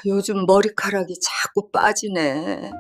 요즘 머리카락이 자꾸 빠지네.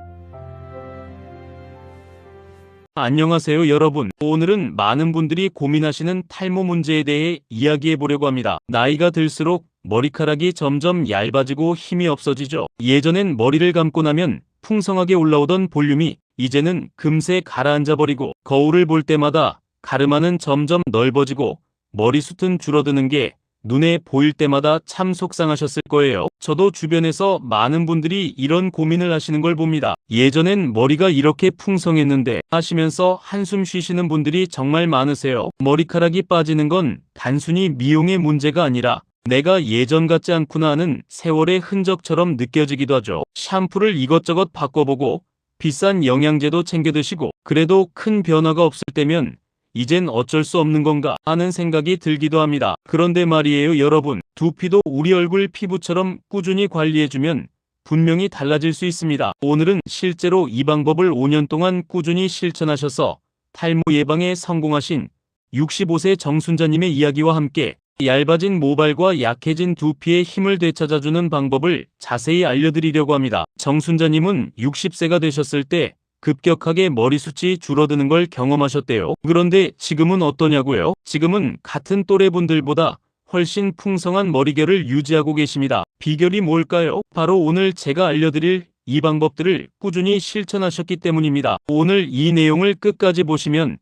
안녕하세요, 여러분. 오늘은 많은 분들이 고민하시는 탈모 문제에 대해 이야기해 보려고 합니다. 나이가 들수록 머리카락이 점점 얇아지고 힘이 없어지죠. 예전엔 머리를 감고 나면 풍성하게 올라오던 볼륨이 이제는 금세 가라앉아 버리고, 거울을 볼 때마다 가르마는 점점 넓어지고 머리숱은 줄어드는 게 눈에 보일 때마다 참 속상하셨을 거예요. 저도 주변에서 많은 분들이 이런 고민을 하시는 걸 봅니다. 예전엔 머리가 이렇게 풍성했는데 하시면서 한숨 쉬시는 분들이 정말 많으세요. 머리카락이 빠지는 건 단순히 미용의 문제가 아니라 내가 예전 같지 않구나 하는 세월의 흔적처럼 느껴지기도 하죠. 샴푸를 이것저것 바꿔보고 비싼 영양제도 챙겨 드시고 그래도 큰 변화가 없을 때면 이젠 어쩔 수 없는 건가 하는 생각이 들기도 합니다. 그런데 말이에요, 여러분. 두피도 우리 얼굴 피부처럼 꾸준히 관리해주면 분명히 달라질 수 있습니다. 오늘은 실제로 이 방법을 5년 동안 꾸준히 실천하셔서 탈모 예방에 성공하신 65세 정순자님의 이야기와 함께 얇아진 모발과 약해진 두피의 힘을 되찾아주는 방법을 자세히 알려드리려고 합니다. 정순자님은 60세가 되셨을 때 급격하게 머리숱이 줄어드는 걸 경험하셨대요. 그런데 지금은 어떠냐고요? 지금은 같은 또래분들보다 훨씬 풍성한 머리결을 유지하고 계십니다. 비결이 뭘까요? 바로 오늘 제가 알려드릴 이 방법들을 꾸준히 실천하셨기 때문입니다. 오늘 이 내용을 끝까지 보시면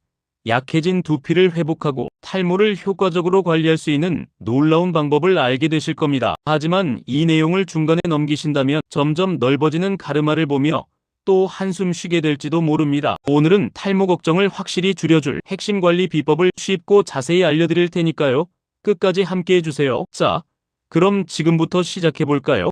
약해진 두피를 회복하고 탈모를 효과적으로 관리할 수 있는 놀라운 방법을 알게 되실 겁니다. 하지만 이 내용을 중간에 넘기신다면 점점 넓어지는 가르마를 보며 또 한숨 쉬게 될지도 모릅니다. 오늘은 탈모 걱정을 확실히 줄여줄 핵심 관리 비법을 쉽고 자세히 알려드릴 테니까요. 끝까지 함께 해주세요. 자, 그럼 지금부터 시작해볼까요?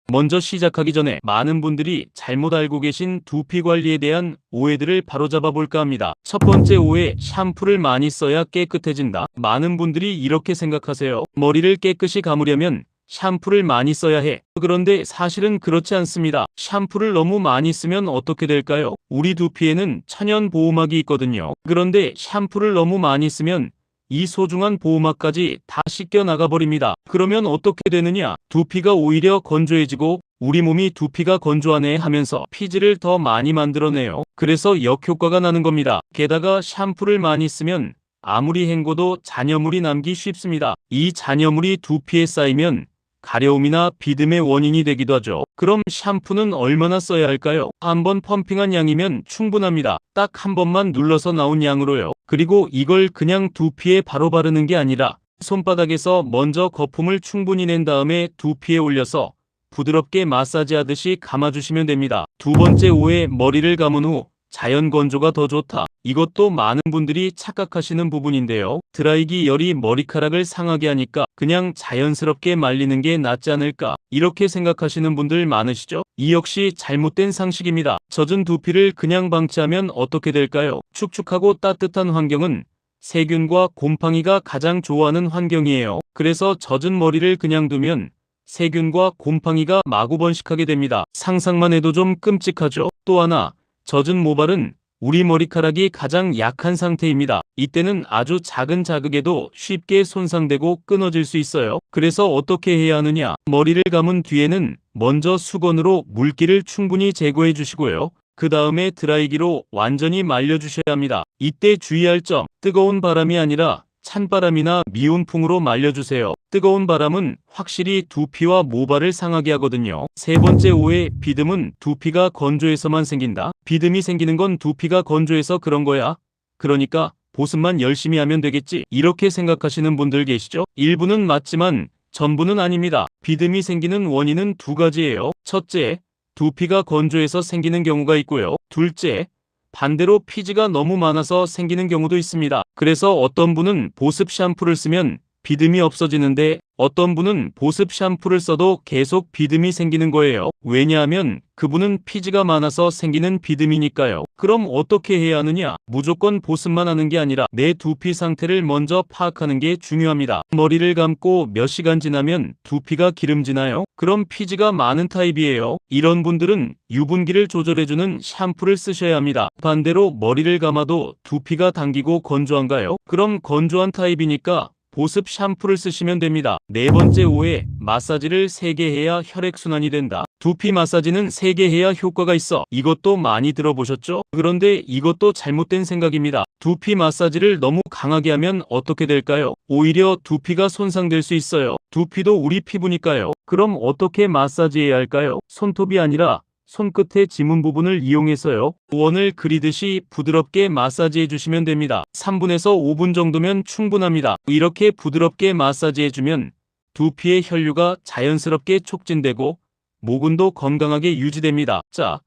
먼저 시작하기 전에 많은 분들이 잘못 알고 계신 두피 관리에 대한 오해들을 바로잡아 볼까 합니다. 첫 번째 오해, 샴푸를 많이 써야 깨끗해진다. 많은 분들이 이렇게 생각하세요. 머리를 깨끗이 감으려면 샴푸를 많이 써야 해. 그런데 사실은 그렇지 않습니다. 샴푸를 너무 많이 쓰면 어떻게 될까요? 우리 두피에는 천연 보호막이 있거든요. 그런데 샴푸를 너무 많이 쓰면 이 소중한 보호막까지 다 씻겨 나가버립니다. 그러면 어떻게 되느냐? 두피가 오히려 건조해지고 우리 몸이 두피가 건조하네 하면서 피지를 더 많이 만들어내요. 그래서 역효과가 나는 겁니다. 게다가 샴푸를 많이 쓰면 아무리 헹궈도 잔여물이 남기 쉽습니다. 이 잔여물이 두피에 쌓이면 가려움이나 비듬의 원인이 되기도 하죠. 그럼 샴푸는 얼마나 써야 할까요? 한 번 펌핑한 양이면 충분합니다. 딱 한 번만 눌러서 나온 양으로요. 그리고 이걸 그냥 두피에 바로 바르는 게 아니라 손바닥에서 먼저 거품을 충분히 낸 다음에 두피에 올려서 부드럽게 마사지하듯이 감아주시면 됩니다. 두 번째 오해, 머리를 감은 후 자연 건조가 더 좋다. 이것도 많은 분들이 착각하시는 부분인데요. 드라이기 열이 머리카락을 상하게 하니까 그냥 자연스럽게 말리는 게 낫지 않을까, 이렇게 생각하시는 분들 많으시죠? 이 역시 잘못된 상식입니다. 젖은 두피를 그냥 방치하면 어떻게 될까요? 축축하고 따뜻한 환경은 세균과 곰팡이가 가장 좋아하는 환경이에요. 그래서 젖은 머리를 그냥 두면 세균과 곰팡이가 마구 번식하게 됩니다. 상상만 해도 좀 끔찍하죠? 또 하나, 젖은 모발은 우리 머리카락이 가장 약한 상태입니다. 이때는 아주 작은 자극에도 쉽게 손상되고 끊어질 수 있어요. 그래서 어떻게 해야 하느냐? 머리를 감은 뒤에는 먼저 수건으로 물기를 충분히 제거해 주시고요. 그 다음에 드라이기로 완전히 말려주셔야 합니다. 이때 주의할 점, 뜨거운 바람이 아니라 찬바람이나 미온풍으로 말려주세요. 뜨거운 바람은 확실히 두피와 모발을 상하게 하거든요. 세 번째 오해, 비듬은 두피가 건조해서만 생긴다. 비듬이 생기는 건 두피가 건조해서 그런 거야. 그러니까 보습만 열심히 하면 되겠지, 이렇게 생각하시는 분들 계시죠? 일부는 맞지만 전부는 아닙니다. 비듬이 생기는 원인은 두 가지예요. 첫째, 두피가 건조해서 생기는 경우가 있고요. 둘째, 반대로 피지가 너무 많아서 생기는 경우도 있습니다. 그래서 어떤 분은 보습 샴푸를 쓰면 비듬이 없어지는데 어떤 분은 보습 샴푸를 써도 계속 비듬이 생기는 거예요. 왜냐하면 그분은 피지가 많아서 생기는 비듬이니까요. 그럼 어떻게 해야 하느냐? 무조건 보습만 하는 게 아니라 내 두피 상태를 먼저 파악하는 게 중요합니다. 머리를 감고 몇 시간 지나면 두피가 기름지나요? 그럼 피지가 많은 타입이에요. 이런 분들은 유분기를 조절해주는 샴푸를 쓰셔야 합니다. 반대로 머리를 감아도 두피가 당기고 건조한가요? 그럼 건조한 타입이니까 보습 샴푸를 쓰시면 됩니다. 네 번째 오해, 마사지를 3개 해야 혈액순환이 된다. 두피 마사지는 3개 해야 효과가 있어. 이것도 많이 들어보셨죠? 그런데 이것도 잘못된 생각입니다. 두피 마사지를 너무 강하게 하면 어떻게 될까요? 오히려 두피가 손상될 수 있어요. 두피도 우리 피부니까요. 그럼 어떻게 마사지해야 할까요? 손톱이 아니라 손끝의 지문 부분을 이용해서요. 원을 그리듯이 부드럽게 마사지해 주시면 됩니다. 3분에서 5분 정도면 충분합니다. 이렇게 부드럽게 마사지해 주면 두피의 혈류가 자연스럽게 촉진되고 모근도 건강하게 유지됩니다. 자,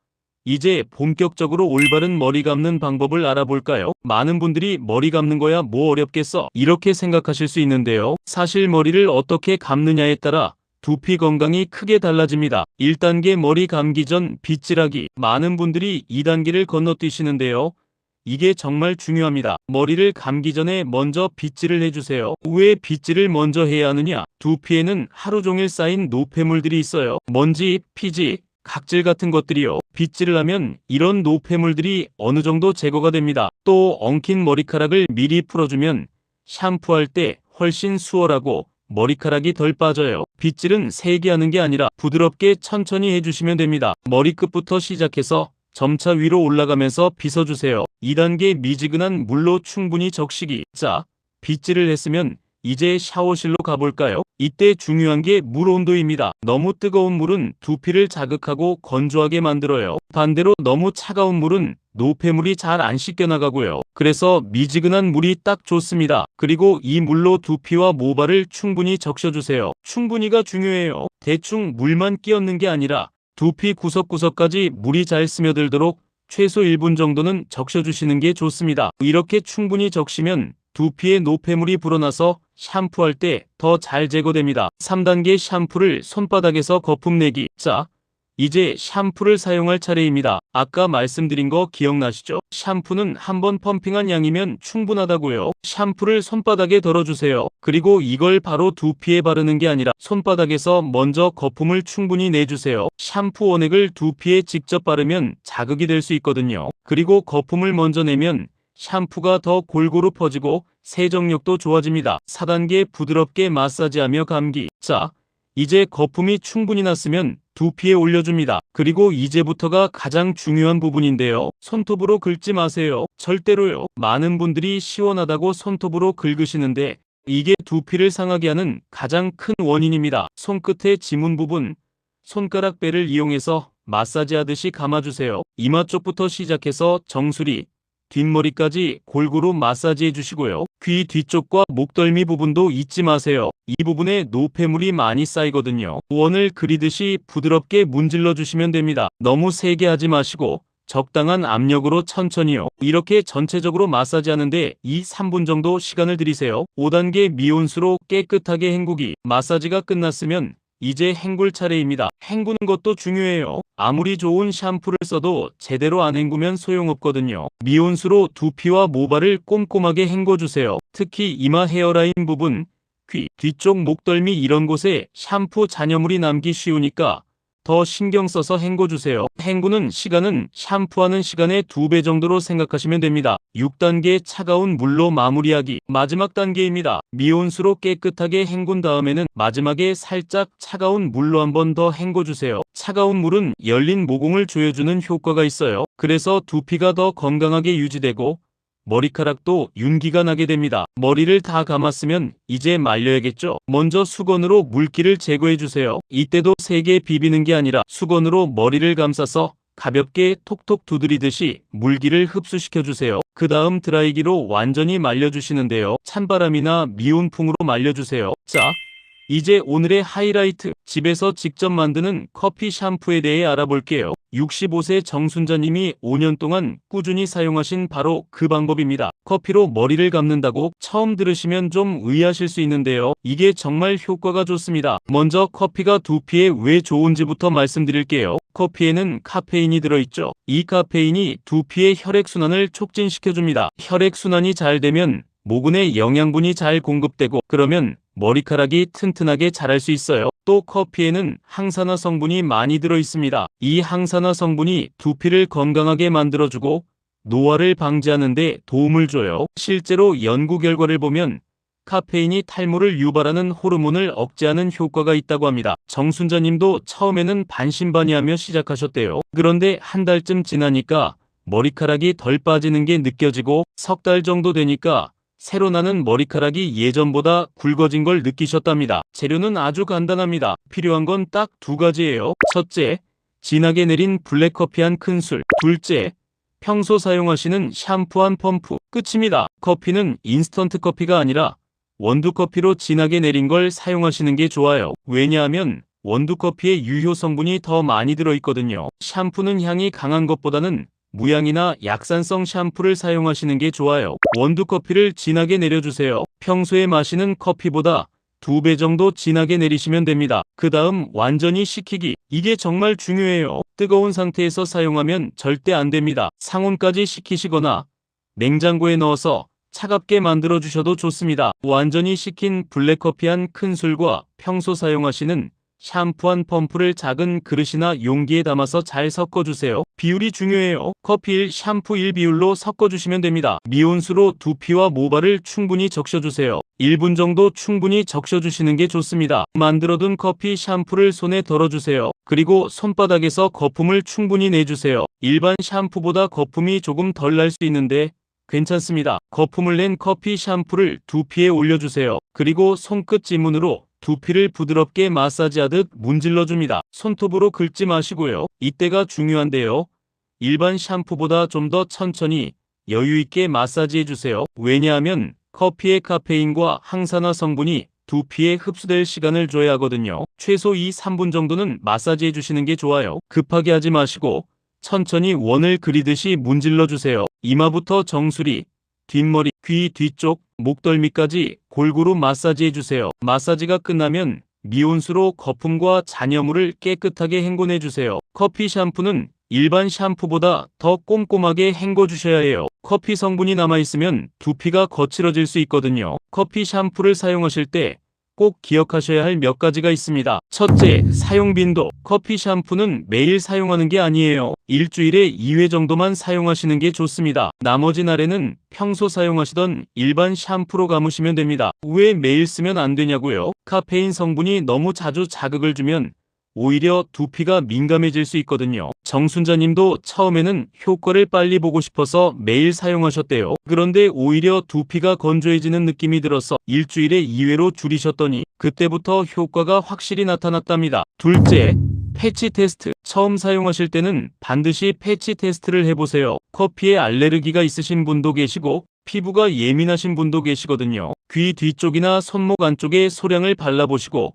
이제 본격적으로 올바른 머리 감는 방법을 알아볼까요? 많은 분들이 머리 감는 거야 뭐 어렵겠어? 이렇게 생각하실 수 있는데요. 사실 머리를 어떻게 감느냐에 따라 두피 건강이 크게 달라집니다. 1단계 머리 감기 전 빗질하기. 많은 분들이 2단계를 건너뛰시는데요. 이게 정말 중요합니다. 머리를 감기 전에 먼저 빗질을 해주세요. 왜 빗질을 먼저 해야 하느냐? 두피에는 하루 종일 쌓인 노폐물들이 있어요. 먼지, 피지, 각질 같은 것들이요. 빗질을 하면 이런 노폐물들이 어느 정도 제거가 됩니다. 또 엉킨 머리카락을 미리 풀어주면 샴푸할 때 훨씬 수월하고 머리카락이 덜 빠져요. 빗질은 3개 하는 게 아니라 부드럽게 천천히 해주시면 됩니다. 머리끝부터 시작해서 점차 위로 올라가면서 빗어주세요. 2단계 미지근한 물로 충분히 적시기. 자, 빗질을 했으면 이제 샤워실로 가볼까요? 이때 중요한 게 물 온도입니다. 너무 뜨거운 물은 두피를 자극하고 건조하게 만들어요. 반대로 너무 차가운 물은 노폐물이 잘 안 씻겨나가고요. 그래서 미지근한 물이 딱 좋습니다. 그리고 이 물로 두피와 모발을 충분히 적셔주세요. 충분히가 중요해요. 대충 물만 끼얹는 게 아니라 두피 구석구석까지 물이 잘 스며들도록 최소 1분 정도는 적셔주시는 게 좋습니다. 이렇게 충분히 적시면 두피에 노폐물이 불어나서 샴푸할 때 더 잘 제거됩니다. 3단계 샴푸를 손바닥에서 거품 내기. 자, 이제 샴푸를 사용할 차례입니다. 아까 말씀드린 거 기억나시죠? 샴푸는 한번 펌핑한 양이면 충분하다고요. 샴푸를 손바닥에 덜어주세요. 그리고 이걸 바로 두피에 바르는 게 아니라 손바닥에서 먼저 거품을 충분히 내주세요. 샴푸 원액을 두피에 직접 바르면 자극이 될 수 있거든요. 그리고 거품을 먼저 내면 샴푸가 더 골고루 퍼지고 세정력도 좋아집니다. 4단계 부드럽게 마사지하며 감기. 자, 이제 거품이 충분히 났으면 두피에 올려줍니다. 그리고 이제부터가 가장 중요한 부분인데요. 손톱으로 긁지 마세요. 절대로요. 많은 분들이 시원하다고 손톱으로 긁으시는데 이게 두피를 상하게 하는 가장 큰 원인입니다. 손끝의 지문 부분, 손가락 배를 이용해서 마사지하듯이 감아주세요. 이마 쪽부터 시작해서 정수리, 뒷머리까지 골고루 마사지해 주시고요. 귀 뒤쪽과 목덜미 부분도 잊지 마세요. 이 부분에 노폐물이 많이 쌓이거든요. 원을 그리듯이 부드럽게 문질러 주시면 됩니다. 너무 세게 하지 마시고 적당한 압력으로 천천히요. 이렇게 전체적으로 마사지하는데 2-3분 정도 시간을 들이세요. 5단계 미온수로 깨끗하게 헹구기. 마사지가 끝났으면 이제 헹굴 차례입니다. 헹구는 것도 중요해요. 아무리 좋은 샴푸를 써도 제대로 안 헹구면 소용없거든요. 미온수로 두피와 모발을 꼼꼼하게 헹궈주세요. 특히 이마 헤어라인 부분, 귀, 뒤쪽 목덜미 이런 곳에 샴푸 잔여물이 남기 쉬우니까 더 신경 써서 헹궈주세요. 헹구는 시간은 샴푸하는 시간의 2배 정도로 생각하시면 됩니다. 6단계 차가운 물로 마무리하기. 마지막 단계입니다. 미온수로 깨끗하게 헹군 다음에는 마지막에 살짝 차가운 물로 한 번 더 헹궈주세요. 차가운 물은 열린 모공을 조여주는 효과가 있어요. 그래서 두피가 더 건강하게 유지되고 머리카락도 윤기가 나게 됩니다. 머리를 다 감았으면 이제 말려야겠죠? 먼저 수건으로 물기를 제거해주세요. 이때도 세게 비비는 게 아니라 수건으로 머리를 감싸서 가볍게 톡톡 두드리듯이 물기를 흡수시켜주세요. 그 다음 드라이기로 완전히 말려주시는데요. 찬바람이나 미온풍으로 말려주세요. 자, 이제 오늘의 하이라이트, 집에서 직접 만드는 커피 샴푸에 대해 알아볼게요. 65세 정순자님이 5년 동안 꾸준히 사용하신 바로 그 방법입니다. 커피로 머리를 감는다고 처음 들으시면 좀 의아하실 수 있는데요. 이게 정말 효과가 좋습니다. 먼저 커피가 두피에 왜 좋은지부터 말씀드릴게요. 커피에는 카페인이 들어있죠. 이 카페인이 두피의 혈액순환을 촉진시켜줍니다. 혈액순환이 잘 되면 모근에 영양분이 잘 공급되고 그러면 머리카락이 튼튼하게 자랄 수 있어요. 또 커피에는 항산화 성분이 많이 들어있습니다. 이 항산화 성분이 두피를 건강하게 만들어주고 노화를 방지하는 데 도움을 줘요. 실제로 연구 결과를 보면 카페인이 탈모를 유발하는 호르몬을 억제하는 효과가 있다고 합니다. 정순자님도 처음에는 반신반의하며 시작하셨대요. 그런데 한 달쯤 지나니까 머리카락이 덜 빠지는 게 느껴지고 석 달 정도 되니까 새로 나는 머리카락이 예전보다 굵어진 걸 느끼셨답니다. 재료는 아주 간단합니다. 필요한 건 딱 두 가지예요. 첫째, 진하게 내린 블랙커피 한 큰술. 둘째, 평소 사용하시는 샴푸 한 펌프. 끝입니다. 커피는 인스턴트 커피가 아니라 원두커피로 진하게 내린 걸 사용하시는 게 좋아요. 왜냐하면 원두커피에 유효 성분이 더 많이 들어있거든요. 샴푸는 향이 강한 것보다는 무향이나 약산성 샴푸를 사용하시는 게 좋아요. 원두커피를 진하게 내려주세요. 평소에 마시는 커피보다 2배 정도 진하게 내리시면 됩니다. 그 다음 완전히 식히기. 이게 정말 중요해요. 뜨거운 상태에서 사용하면 절대 안 됩니다. 상온까지 식히시거나 냉장고에 넣어서 차갑게 만들어 주셔도 좋습니다. 완전히 식힌 블랙커피 한 큰술과 평소 사용하시는 샴푸 한 펌프를 작은 그릇이나 용기에 담아서 잘 섞어주세요. 비율이 중요해요. 커피 1, 샴푸 1 비율로 섞어주시면 됩니다. 미온수로 두피와 모발을 충분히 적셔주세요. 1분 정도 충분히 적셔주시는 게 좋습니다. 만들어둔 커피 샴푸를 손에 덜어주세요. 그리고 손바닥에서 거품을 충분히 내주세요. 일반 샴푸보다 거품이 조금 덜 날 수 있는데 괜찮습니다. 거품을 낸 커피 샴푸를 두피에 올려주세요. 그리고 손끝 지문으로 두피를 부드럽게 마사지하듯 문질러줍니다. 손톱으로 긁지 마시고요. 이때가 중요한데요. 일반 샴푸보다 좀 더 천천히 여유있게 마사지해주세요. 왜냐하면 커피의 카페인과 항산화 성분이 두피에 흡수될 시간을 줘야 하거든요. 최소 2-3분 정도는 마사지해주시는 게 좋아요. 급하게 하지 마시고 천천히 원을 그리듯이 문질러주세요. 이마부터 정수리, 뒷머리, 귀 뒤쪽, 목덜미까지 골고루 마사지해주세요. 마사지가 끝나면 미온수로 거품과 잔여물을 깨끗하게 헹궈내주세요. 커피 샴푸는 일반 샴푸보다 더 꼼꼼하게 헹궈주셔야 해요. 커피 성분이 남아있으면 두피가 거칠어질 수 있거든요. 커피 샴푸를 사용하실 때 꼭 기억하셔야 할 몇 가지가 있습니다. 첫째, 사용 빈도. 커피 샴푸는 매일 사용하는 게 아니에요. 일주일에 2회 정도만 사용하시는 게 좋습니다. 나머지 날에는 평소 사용하시던 일반 샴푸로 감으시면 됩니다. 왜 매일 쓰면 안 되냐고요? 카페인 성분이 너무 자주 자극을 주면 오히려 두피가 민감해질 수 있거든요. 정순자님도 처음에는 효과를 빨리 보고 싶어서 매일 사용하셨대요. 그런데 오히려 두피가 건조해지는 느낌이 들어서 일주일에 2회로 줄이셨더니 그때부터 효과가 확실히 나타났답니다. 둘째, 패치 테스트. 처음 사용하실 때는 반드시 패치 테스트를 해보세요. 커피에 알레르기가 있으신 분도 계시고 피부가 예민하신 분도 계시거든요. 귀 뒤쪽이나 손목 안쪽에 소량을 발라보시고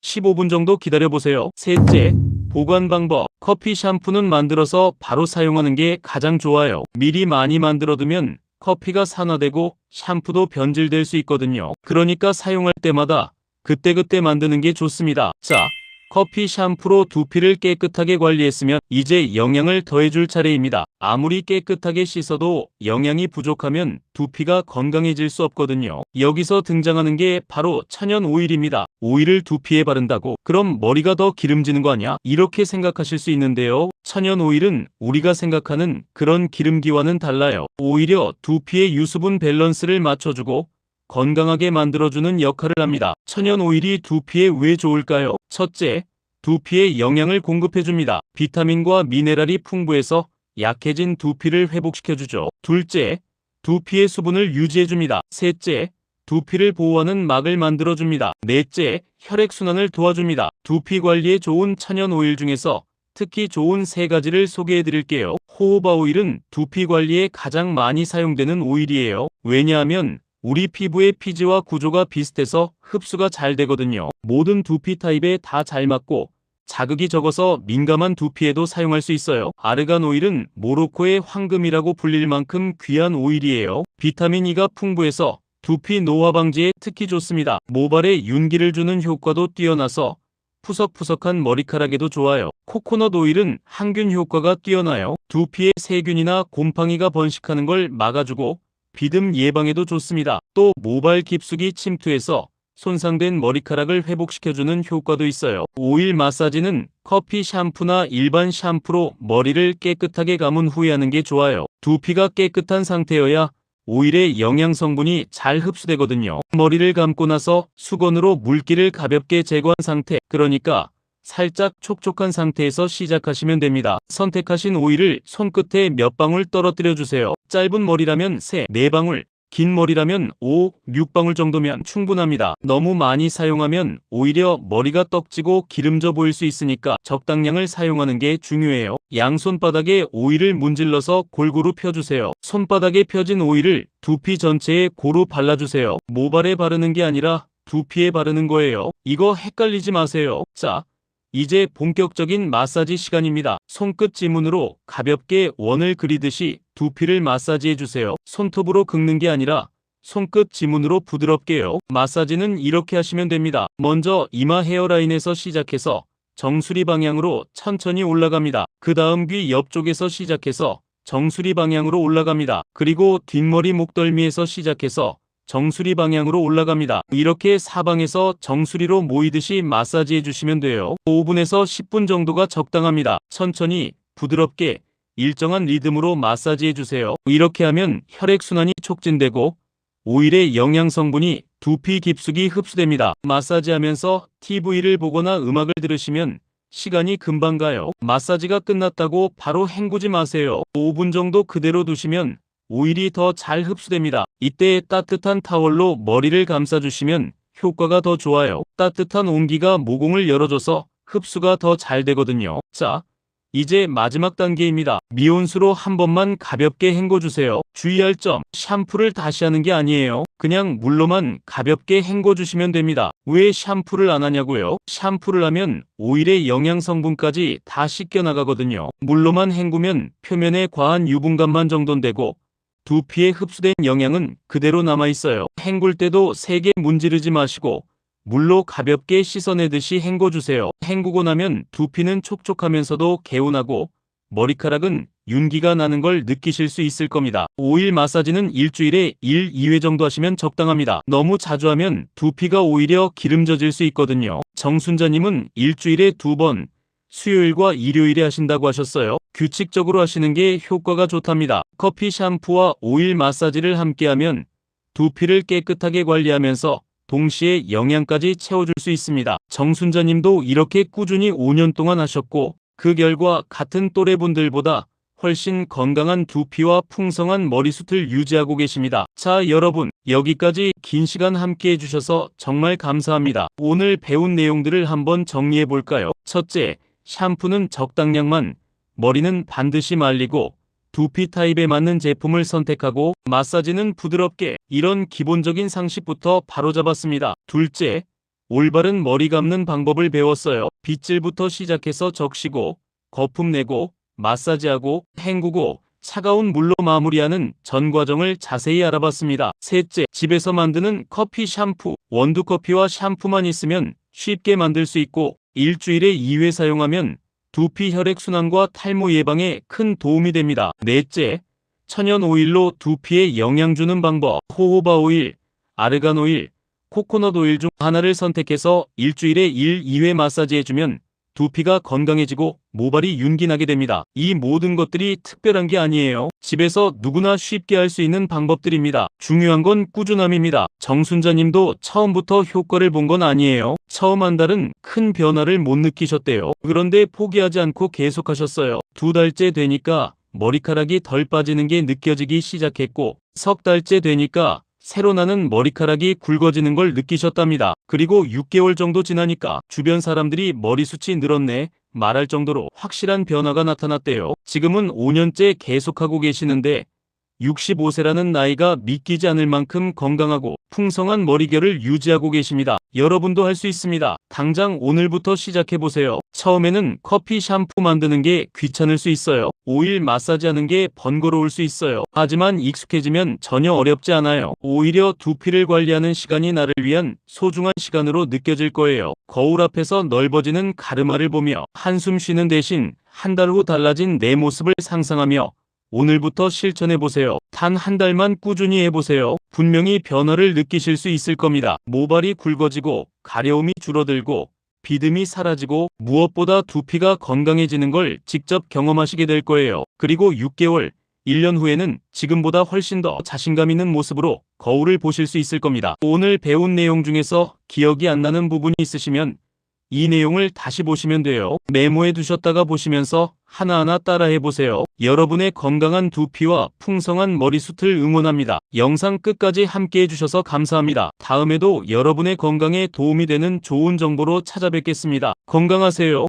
15분 정도 기다려보세요. 셋째, 보관 방법. 커피 샴푸는 만들어서 바로 사용하는 게 가장 좋아요. 미리 많이 만들어두면 커피가 산화되고 샴푸도 변질될 수 있거든요. 그러니까 사용할 때마다 그때그때 만드는 게 좋습니다. 자, 커피 샴푸로 두피를 깨끗하게 관리했으면 이제 영양을 더해줄 차례입니다. 아무리 깨끗하게 씻어도 영양이 부족하면 두피가 건강해질 수 없거든요. 여기서 등장하는 게 바로 천연 오일입니다. 오일을 두피에 바른다고? 그럼 머리가 더 기름지는 거 아니야? 이렇게 생각하실 수 있는데요. 천연 오일은 우리가 생각하는 그런 기름기와는 달라요. 오히려 두피의 유수분 밸런스를 맞춰주고 건강하게 만들어주는 역할을 합니다. 천연 오일이 두피에 왜 좋을까요? 첫째, 두피에 영양을 공급해줍니다. 비타민과 미네랄이 풍부해서 약해진 두피를 회복시켜주죠. 둘째, 두피의 수분을 유지해줍니다. 셋째, 두피를 보호하는 막을 만들어줍니다. 넷째, 혈액순환을 도와줍니다. 두피 관리에 좋은 천연 오일 중에서 특히 좋은 3가지를 소개해드릴게요. 호호바 오일은 두피 관리에 가장 많이 사용되는 오일이에요. 왜냐하면 우리 피부의 피지와 구조가 비슷해서 흡수가 잘 되거든요. 모든 두피 타입에 다 잘 맞고 자극이 적어서 민감한 두피에도 사용할 수 있어요. 아르간 오일은 모로코의 황금이라고 불릴 만큼 귀한 오일이에요. 비타민 E가 풍부해서 두피 노화 방지에 특히 좋습니다. 모발에 윤기를 주는 효과도 뛰어나서 푸석푸석한 머리카락에도 좋아요. 코코넛 오일은 항균 효과가 뛰어나요. 두피에 세균이나 곰팡이가 번식하는 걸 막아주고 비듬 예방에도 좋습니다. 또 모발 깊숙이 침투해서 손상된 머리카락을 회복시켜주는 효과도 있어요. 오일 마사지는 커피 샴푸나 일반 샴푸로 머리를 깨끗하게 감은 후에 하는 게 좋아요. 두피가 깨끗한 상태여야 오일의 영양 성분이 잘 흡수되거든요. 머리를 감고 나서 수건으로 물기를 가볍게 제거한 상태, 그러니까 살짝 촉촉한 상태에서 시작하시면 됩니다. 선택하신 오일을 손끝에 몇 방울 떨어뜨려 주세요. 짧은 머리라면 3, 4방울, 긴 머리라면 5, 6방울 정도면 충분합니다. 너무 많이 사용하면 오히려 머리가 떡지고 기름져 보일 수 있으니까 적당량을 사용하는 게 중요해요. 양손바닥에 오일을 문질러서 골고루 펴주세요. 손바닥에 펴진 오일을 두피 전체에 고루 발라주세요. 모발에 바르는 게 아니라 두피에 바르는 거예요. 이거 헷갈리지 마세요. 자, 이제 본격적인 마사지 시간입니다. 손끝 지문으로 가볍게 원을 그리듯이 두피를 마사지해 주세요. 손톱으로 긁는 게 아니라 손끝 지문으로 부드럽게요. 마사지는 이렇게 하시면 됩니다. 먼저 이마 헤어라인에서 시작해서 정수리 방향으로 천천히 올라갑니다. 그 다음 귀 옆쪽에서 시작해서 정수리 방향으로 올라갑니다. 그리고 뒷머리 목덜미에서 시작해서 정수리 방향으로 올라갑니다. 이렇게 사방에서 정수리로 모이듯이 마사지해 주시면 돼요. 5분에서 10분 정도가 적당합니다. 천천히 부드럽게 일정한 리듬으로 마사지해 주세요. 이렇게 하면 혈액순환이 촉진되고 오일의 영양 성분이 두피 깊숙이 흡수됩니다. 마사지하면서 TV를 보거나 음악을 들으시면 시간이 금방 가요. 마사지가 끝났다고 바로 헹구지 마세요. 5분 정도 그대로 두시면 오일이 더 잘 흡수됩니다. 이때 따뜻한 타월로 머리를 감싸주시면 효과가 더 좋아요. 따뜻한 온기가 모공을 열어줘서 흡수가 더 잘 되거든요. 자, 이제 마지막 단계입니다. 미온수로 한 번만 가볍게 헹궈주세요. 주의할 점, 샴푸를 다시 하는 게 아니에요. 그냥 물로만 가볍게 헹궈주시면 됩니다. 왜 샴푸를 안 하냐고요? 샴푸를 하면 오일의 영양 성분까지 다 씻겨나가거든요. 물로만 헹구면 표면에 과한 유분감만 정돈되고 두피에 흡수된 영양은 그대로 남아있어요. 헹굴 때도 세게 문지르지 마시고 물로 가볍게 씻어내듯이 헹궈주세요. 헹구고 나면 두피는 촉촉하면서도 개운하고 머리카락은 윤기가 나는 걸 느끼실 수 있을 겁니다. 오일 마사지는 일주일에 1, 2회 정도 하시면 적당합니다. 너무 자주 하면 두피가 오히려 기름져질 수 있거든요. 정순자님은 일주일에 2번, 수요일과 일요일에 하신다고 하셨어요. 규칙적으로 하시는 게 효과가 좋답니다. 커피 샴푸와 오일 마사지를 함께하면 두피를 깨끗하게 관리하면서 동시에 영양까지 채워줄 수 있습니다. 정순자님도 이렇게 꾸준히 5년 동안 하셨고 그 결과 같은 또래분들보다 훨씬 건강한 두피와 풍성한 머리숱을 유지하고 계십니다. 자, 여러분, 여기까지 긴 시간 함께 해주셔서 정말 감사합니다. 오늘 배운 내용들을 한번 정리해 볼까요? 첫째, 샴푸는 적당량만, 머리는 반드시 말리고 두피 타입에 맞는 제품을 선택하고 마사지는 부드럽게, 이런 기본적인 상식부터 바로잡았습니다. 둘째, 올바른 머리 감는 방법을 배웠어요. 빗질부터 시작해서 적시고 거품 내고 마사지하고 헹구고 차가운 물로 마무리하는 전 과정을 자세히 알아봤습니다. 셋째, 집에서 만드는 커피 샴푸, 원두커피와 샴푸만 있으면 쉽게 만들 수 있고 일주일에 2회 사용하면 두피 혈액순환과 탈모 예방에 큰 도움이 됩니다. 넷째, 천연 오일로 두피에 영양 주는 방법. 호호바 오일, 아르간 오일, 코코넛 오일 중 하나를 선택해서 일주일에 1, 2회 마사지해주면 두피가 건강해지고 모발이 윤기나게 됩니다. 이 모든 것들이 특별한 게 아니에요. 집에서 누구나 쉽게 할 수 있는 방법들입니다. 중요한 건 꾸준함입니다. 정순자님도 처음부터 효과를 본 건 아니에요. 처음 한 달은 큰 변화를 못 느끼셨대요. 그런데 포기하지 않고 계속하셨어요. 2달째 되니까 머리카락이 덜 빠지는 게 느껴지기 시작했고 3달째 되니까 새로 나는 머리카락이 굵어지는 걸 느끼셨답니다. 그리고 6개월 정도 지나니까 주변 사람들이 머리숱이 늘었네 말할 정도로 확실한 변화가 나타났대요. 지금은 5년째 계속하고 계시는데 65세라는 나이가 믿기지 않을 만큼 건강하고 풍성한 머리결을 유지하고 계십니다. 여러분도 할 수 있습니다. 당장 오늘부터 시작해보세요. 처음에는 커피 샴푸 만드는 게 귀찮을 수 있어요. 오일 마사지하는 게 번거로울 수 있어요. 하지만 익숙해지면 전혀 어렵지 않아요. 오히려 두피를 관리하는 시간이 나를 위한 소중한 시간으로 느껴질 거예요. 거울 앞에서 넓어지는 가르마를 보며 한숨 쉬는 대신 한 달 후 달라진 내 모습을 상상하며 오늘부터 실천해보세요. 단 한 달만 꾸준히 해보세요. 분명히 변화를 느끼실 수 있을 겁니다. 모발이 굵어지고 가려움이 줄어들고 비듬이 사라지고 무엇보다 두피가 건강해지는 걸 직접 경험하시게 될 거예요. 그리고 6개월, 1년 후에는 지금보다 훨씬 더 자신감 있는 모습으로 거울을 보실 수 있을 겁니다. 오늘 배운 내용 중에서 기억이 안 나는 부분이 있으시면 이 내용을 다시 보시면 돼요. 메모해 두셨다가 보시면서 하나하나 따라해 보세요. 여러분의 건강한 두피와 풍성한 머리숱을 응원합니다. 영상 끝까지 함께 해주셔서 감사합니다. 다음에도 여러분의 건강에 도움이 되는 좋은 정보로 찾아뵙겠습니다. 건강하세요.